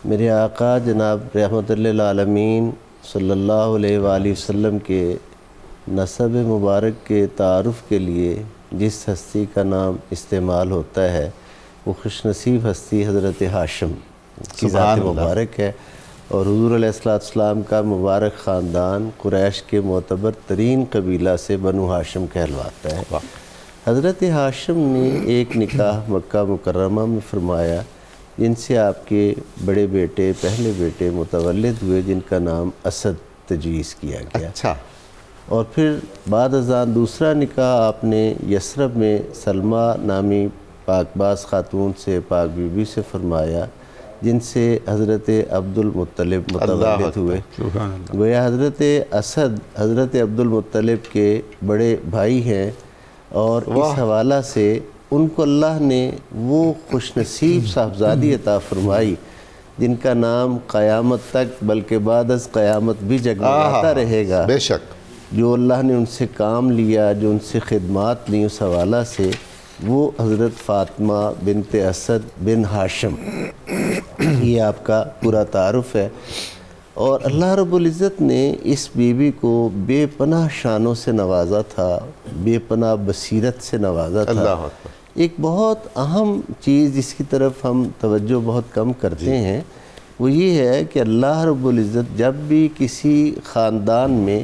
میرے آقا جناب رحمت للعالمین صلی اللہ علیہ وآلہ وسلم کے نسب مبارک کے تعارف کے لیے جس ہستی کا نام استعمال ہوتا ہے وہ خوش نصیب ہستی حضرت ہاشم کی ذات مبارک ہے، اور حضور علیہ السلام کا مبارک خاندان قریش کے معتبر ترین قبیلہ سے بنو ہاشم کہلواتا ہے۔ حضرت ہاشم نے ایک نکاح مکہ مکرمہ میں فرمایا جن سے آپ کے بڑے بیٹے پہلے بیٹے متولد ہوئے، جن کا نام اسد تجویز کیا گیا۔ اچھا۔ اور پھر بعد ازاں دوسرا نکاح آپ نے یثرب میں سلمہ نامی پاک باز خاتون سے، پاک بی بی سے فرمایا، جن سے حضرت عبد المطلب متولد ہوئے۔ گویا حضرت اسد حضرت عبد المطلب کے بڑے بھائی ہیں، اور اس حوالہ سے ان کو اللہ نے وہ خوش نصیب صاحبزادی عطا فرمائی جن کا نام قیامت تک بلکہ بعد از قیامت بھی جگمگاتا رہے گا۔ بے شک جو اللہ نے ان سے کام لیا، جو ان سے خدمات لیں، اس حوالہ سے وہ حضرت فاطمہ بنت اسد بن ہاشم، یہ آپ کا پورا تعارف ہے۔ اور اللہ رب العزت نے اس بیوی کو بے پناہ شانوں سے نوازا تھا، بے پناہ بصیرت سے نوازا تھا۔ اللہ اکبر۔ ایک بہت اہم چیز جس کی طرف ہم توجہ بہت کم کرتے ہیں وہ یہ ہے کہ اللہ رب العزت جب بھی کسی خاندان میں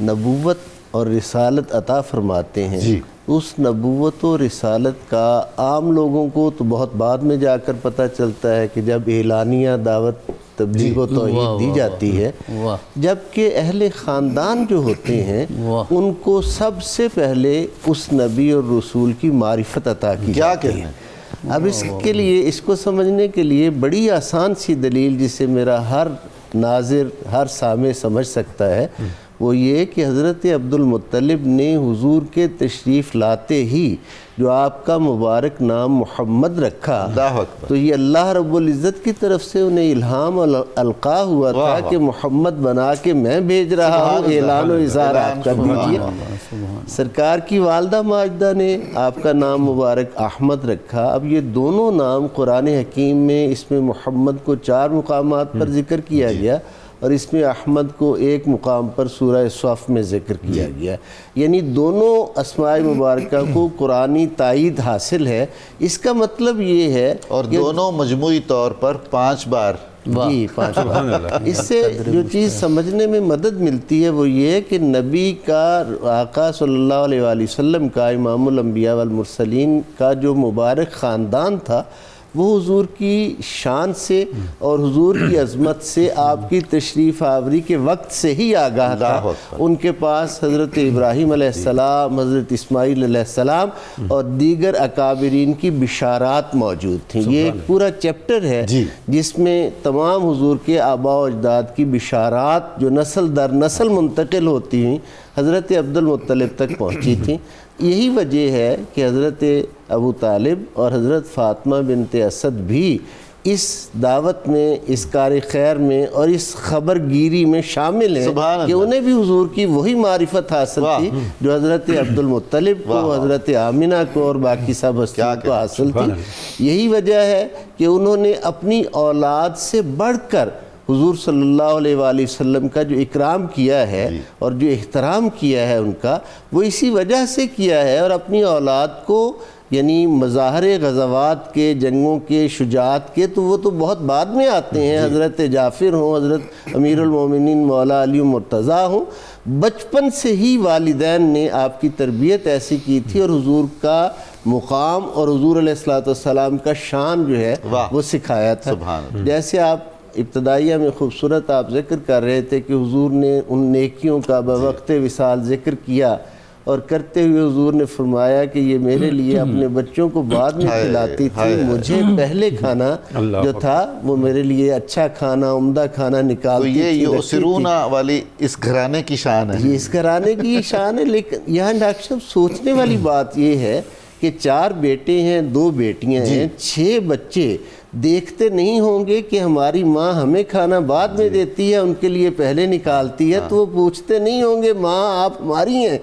نبوت اور رسالت عطا فرماتے ہیں، اس نبوت و رسالت کا عام لوگوں کو تو بہت بعد میں جا کر پتہ چلتا ہے کہ جب اعلانیہ دعوت تبلیغ و توحید دی جاتی ہے، جبکہ اہل خاندان جو ہوتے ہیں ان کو سب سے پہلے اس نبی اور رسول کی معرفت عطا کی جاتی ہے۔ اب اس کے لیے، اس کو سمجھنے کے لیے بڑی آسان سی دلیل جسے میرا ہر ناظر ہر سامع سمجھ سکتا ہے وہ یہ کہ حضرت عبد المطلب نے حضور کے تشریف لاتے ہی جو آپ کا مبارک نام محمد رکھا، تو یہ اللہ رب العزت کی طرف سے انہیں الہام القا ہوا تھا کہ محمد بنا کے میں بھیج رہا ہوں، اعلان و اظہار آپ کر دیجیے۔ سرکار کی والدہ ماجدہ نے آپ کا نام مبارک احمد رکھا۔ اب یہ دونوں نام قرآن حکیم میں اس میں محمد کو 4 مقامات پر ذکر کیا گیا اور اس میں احمد کو ایک مقام پر سورہ صف میں ذکر کیا گیا، یعنی دونوں اسماء مبارکہ کو قرآنی تائید حاصل ہے۔ اس کا مطلب یہ ہے، اور دونوں مجموعی طور پر 5 بار، جی 5 بار۔ اس سے جو چیز سمجھنے میں مدد ملتی ہے وہ یہ ہے کہ نبی کا، آقا صلی اللہ علیہ وآلہ وسلم کا، امام الانبیاء والمرسلین کا جو مبارک خاندان تھا وہ حضور کی شان سے اور حضور کی عظمت سے آپ کی تشریف آوری کے وقت سے ہی آگاہ تھا۔ ان کے پاس حضرت ابراہیم علیہ السلام، حضرت اسماعیل علیہ السلام اور دیگر اکابرین کی بشارات موجود تھیں۔ یہ ایک پورا چیپٹر ہے جس میں تمام حضور کے آباء و اجداد کی بشارات جو نسل در نسل منتقل ہوتی ہیں حضرت عبد المطلب تک پہنچی تھیں۔ یہی وجہ ہے کہ حضرت ابو طالب اور حضرت فاطمہ بنت اسد بھی اس دعوت میں، اس کار خیر میں اور اس خبر گیری میں شامل ہیں کہ انہیں بھی حضور کی وہی معرفت حاصل تھی جو حضرت عبد المطلب کو، حضرت آمنہ کو اور باقی سب ہستیوں کو حاصل تھی۔ یہی وجہ ہے کہ انہوں نے اپنی اولاد سے بڑھ کر حضور صلی اللہ علیہ وآلہ وسلم کا جو اکرام کیا ہے اور جو احترام کیا ہے ان کا، وہ اسی وجہ سے کیا ہے، اور اپنی اولاد کو یعنی مظاہر غزوات کے، جنگوں کے، شجاعت کے تو وہ تو بہت بعد میں آتے ہیں، حضرت جعفر ہوں، حضرت امیر المومنین مولا علی مرتضیٰ ہوں، بچپن سے ہی والدین نے آپ کی تربیت ایسی کی تھی اور حضور کا مقام اور حضور علیہ السلام کا شان جو ہے وہ سکھایا تھا۔ جیسے آپ ابتدائیہ میں خوبصورت آپ ذکر کر رہے تھے کہ حضور نے ان نیکیوں کا بوقت وصال ذکر کیا، اور کرتے ہوئے حضور نے فرمایا کہ یہ میرے لیے اپنے بچوں کو بعد میں کھلاتی تھی، مجھے پہلے کھانا جو تھا وہ میرے لیے اچھا کھانا، عمدہ کھانا نکالتی تھی۔ یہ اسرونا والی اس گھرانے کی شان ہے، یہ اس گھرانے کی شان ہے۔ لیکن یہاں ڈاکٹر صاحب سوچنے والی بات یہ ہے کہ 4 بیٹے ہیں، 2 بیٹیاں ہیں، 6 بچے دیکھتے نہیں ہوں گے کہ ہماری ماں ہمیں کھانا بعد میں دیتی ہے، ان کے لیے پہلے نکالتی ہے، تو وہ پوچھتے نہیں ہوں گے ماں آپ ہماری ہیں،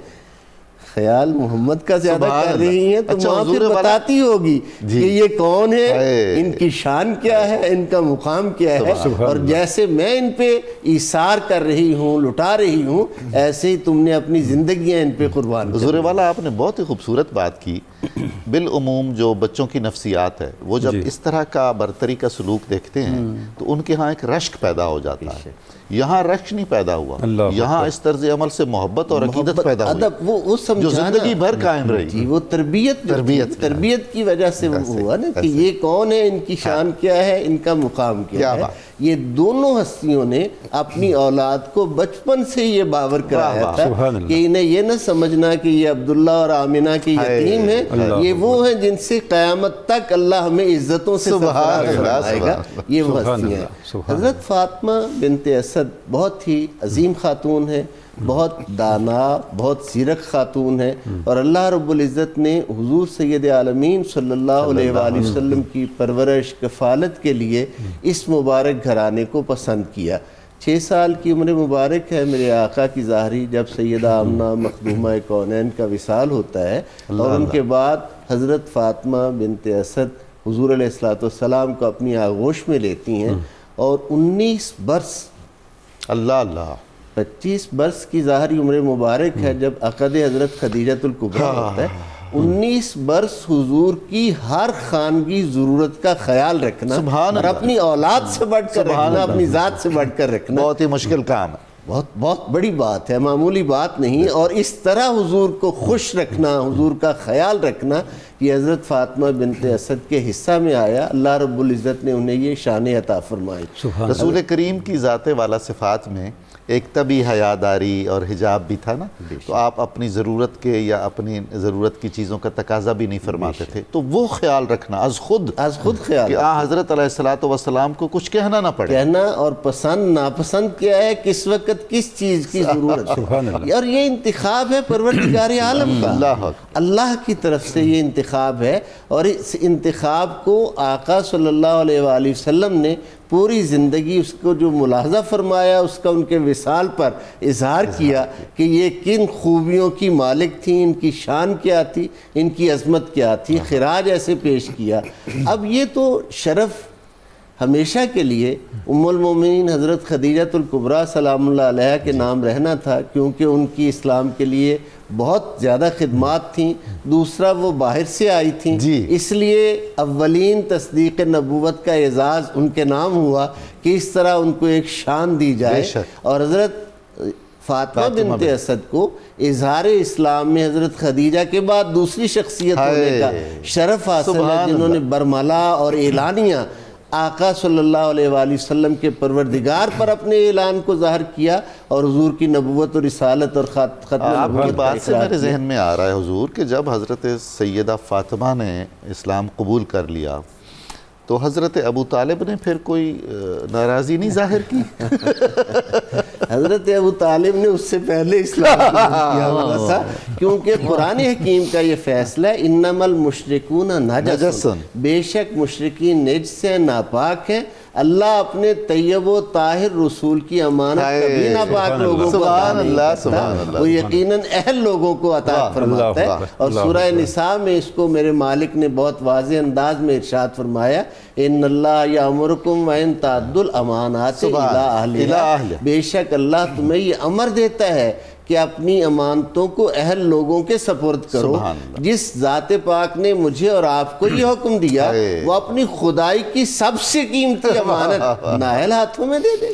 خیال محمد کا زیادہ سبحان کر اللہ۔ رہی ہیں تو اچھا، ماں حضور پھر والا بتاتی ہوگی کہ یہ کون ہے، ہائے۔ ان کی شان کیا ہے، ان کا مقام کیا ہے، اور جیسے میں ان پہ ایثار کر رہی ہوں، لٹا رہی ہوں، ایسے ہی تم نے اپنی زندگیاں ان پہ قربان کر حضور والا آپ نے بہت ہی خوبصورت بات کی۔ بالعموم جو بچوں کی نفسیات ہے وہ جب اس طرح کا برتری کا سلوک دیکھتے ہیں تو ان کے ہاں ایک رشک پیدا ہو جاتا ہے۔ یہاں رشک نہیں پیدا ہوا، یہاں اس طرز عمل سے محبت اور عقیدت پیدا ہوئی ادب، وہ جو سمجھانا، زندگی بھر قائم رہی۔ جی وہ تربیت کی وجہ سے وہ ہوا نا کہ یہ کون ہے، ان کی شان کیا ہے، ان کا مقام کیا ہے۔ یہ دونوں ہستیوں نے اپنی اولاد کو بچپن سے یہ باور کرایا تھا کہ انہیں یہ نہ سمجھنا کہ یہ عبداللہ اور آمنہ کی یتیم ہے، یہ وہ ہیں جن سے قیامت تک اللہ ہمیں عزتوں سے سرفراز فرمائے گا، یہ وہ ہستیاں ہیں۔ حضرت فاطمہ بنت اسد بہت ہی عظیم خاتون ہے، بہت دانا، بہت زیرک خاتون ہے، اور اللہ رب العزت نے حضور سید عالمین صلی اللہ علیہ وآلہ وسلم کی پرورش کفالت کے لیے اس مبارک گھرانے کو پسند کیا۔ 6 سال کی عمر مبارک ہے میرے آقا کی ظاہری جب سیدہ آمنہ مخدومہ کونین کا وصال ہوتا ہے، اور ان کے بعد حضرت فاطمہ بنت اسد حضور علیہ السلام کو اپنی آغوش میں لیتی ہیں، اور 19 برس، اللہ 25 برس کی ظاہری عمر مبارک ہے جب عقد حضرت خدیجۃ الکبریٰ ہوتا ہے۔ 19 برس حضور کی ہر خانگی ضرورت کا خیال رکھنا، اور اپنی اولاد سے بڑھ کر رکھنا، اپنی ذات سے بڑھ کر رکھنا، بہت ہی مشکل کام ہے، بہت بڑی بات ہے، معمولی بات نہیں۔ اور اس طرح حضور کو خوش رکھنا، حضور کا خیال رکھنا، یہ حضرت فاطمہ بنت اسد کے حصہ میں آیا۔ اللہ رب العزت نے انہیں یہ شان عطا فرمائی۔ رسول کریم کی ذات والا صفات میں ایک طبی حیاداری اور حجاب بھی تھا نا، تو آپ اپنی ضرورت کے یا اپنی ضرورت کی چیزوں کا تقاضا بھی نہیں فرماتے تھے، تو وہ خیال رکھنا از خود خیال کہ حضرت علیہ السلام کو کچھ کہنا نہ پڑے، کہنا اور پسند ناپسند کیا ہے، کس وقت کس چیز کی ضرورت ہے، اور یہ انتخاب ہے پروردگار عالم کا، اللہ کی طرف سے یہ انتخاب ہے، اور اس انتخاب کو آقا صلی اللہ علیہ وآلہ وسلم نے پوری زندگی اس کو جو ملاحظہ فرمایا، اس کا ان کے وصال پر اظہار کیا کہ یہ کن خوبیوں کی مالک تھیں، ان کی شان کیا تھی، ان کی عظمت کیا تھی، خراج ایسے پیش کیا۔ اب یہ تو شرف ہمیشہ کے لیے ام المومنین حضرت خدیجۃ الکبریٰ سلام اللہ علیہا کے نام رہنا تھا، کیونکہ ان کی اسلام کے لیے بہت زیادہ خدمات تھیں، دوسرا وہ باہر سے آئی تھیں، اس لیے اولین تصدیق نبوت کا اعزاز ان کے نام ہوا کہ اس طرح ان کو ایک شان دی جائے۔ اور حضرت فاطمہ بنت اسد کو اظہار اسلام میں حضرت خدیجہ کے بعد دوسری شخصیت ہونے کا شرف حاصل ہے، جنہوں نے برملا اور اعلانیہ آقا صلی اللہ علیہ وآلہ وسلم کے پروردگار پر اپنے اعلان کو ظاہر کیا، اور حضور کی نبوت اور رسالت اور ختم آپ نبوت کی بات سے کا میرے ذہن میں آ رہا ہے حضور کہ جب حضرت سیدہ فاطمہ نے اسلام قبول کر لیا تو حضرت ابو طالب نے پھر کوئی ناراضی نہیں ظاہر کی؟ حضرت ابو طالب نے اس سے پہلے اسلام قبول کیا ہوا تھا، کیونکہ قرآن حکیم کا یہ فیصلہ ہے انما المشرکون نجس، بے شک مشرکین نجس ہیں، ناپاک ہیں، اللہ اپنے طیب و طاہر رسول کی امانت کبھی ناپاک لوگوں کو عطا نہیں کرتا، وہ یقیناً اہل لوگوں کو عطا فرماتا ہے۔ اور سورہ نساء میں اس کو میرے مالک نے بہت واضح انداز میں ارشاد فرمایا، ان اللہ یامرکم وان تعدوا الامانات الی اہلہا، بے شک اللہ تمہیں یہ امر دیتا ہے کہ اپنی امانتوں کو اہل لوگوں کے سپرد کرو۔ جس ذات پاک نے مجھے اور آپ کو یہ حکم دیا، وہ اپنی خدائی کی سب سے قیمتی امانت نااہل ہاتھوں میں دے دے۔